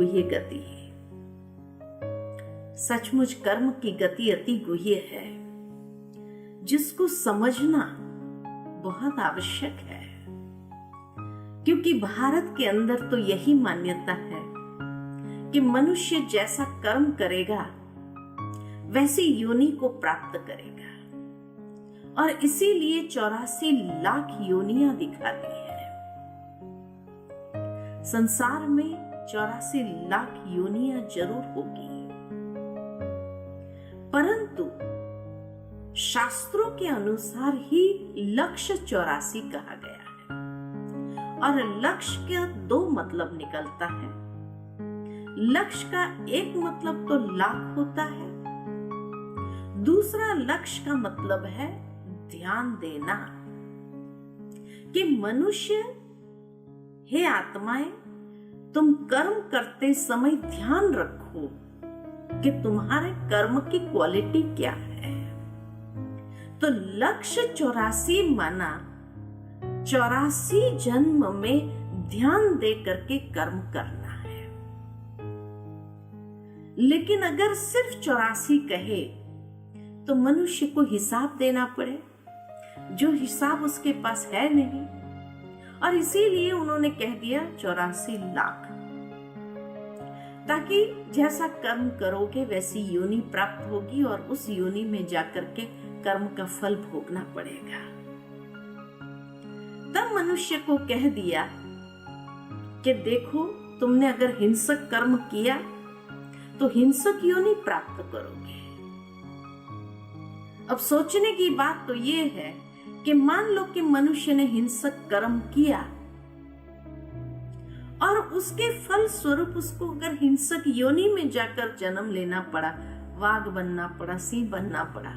गुह्य गति है। सचमुच कर्म की गति अति गुह्य है, जिसको समझना बहुत आवश्यक है। क्योंकि भारत के अंदर तो यही मान्यता है कि मनुष्य जैसा कर्म करेगा वैसी योनि को प्राप्त करेगा, और इसीलिए 84 लाख योनियां दिखाती है। संसार में 84 लाख योनियां जरूर होगी, परंतु शास्त्रों के अनुसार ही लक्ष्य 84 कहा गया है। और लक्ष्य का 2 मतलब निकलता है। लक्ष्य का एक मतलब तो लाख होता है, दूसरा लक्ष्य का मतलब है ध्यान देना। कि मनुष्य, हे आत्माएं, तुम कर्म करते समय ध्यान रखो कि तुम्हारे कर्म की क्वालिटी क्या है। तो लक्ष्य 84 माना 84 जन्म में ध्यान दे करके कर्म करना है। लेकिन अगर सिर्फ 84 कहे तो मनुष्य को हिसाब देना पड़े, जो हिसाब उसके पास है नहीं, और इसीलिए उन्होंने कह दिया 84 लाख, ताकि जैसा कर्म करोगे वैसी योनि प्राप्त होगी और उस योनि में जाकर के कर्म का फल भोगना पड़ेगा। तब मनुष्य को कह दिया कि देखो, तुमने अगर हिंसक कर्म किया तो हिंसक योनि प्राप्त करोगे। अब सोचने की बात तो ये है कि मान लो कि मनुष्य ने हिंसक कर्म किया और उसके फल स्वरूप उसको अगर हिंसक योनि में जाकर जन्म लेना पड़ा, वाघ बनना पड़ा, सिंह बनना पड़ा,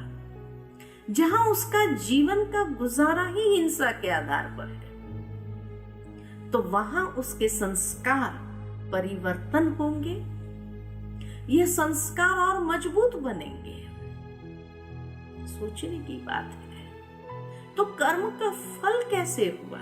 जहां उसका जीवन का गुजारा ही हिंसा के आधार पर है, तो वहां उसके संस्कार परिवर्तन होंगे, ये संस्कार और मजबूत बनेंगे। सोचने की बात है। तो कर्म का फल कैसे हुआ?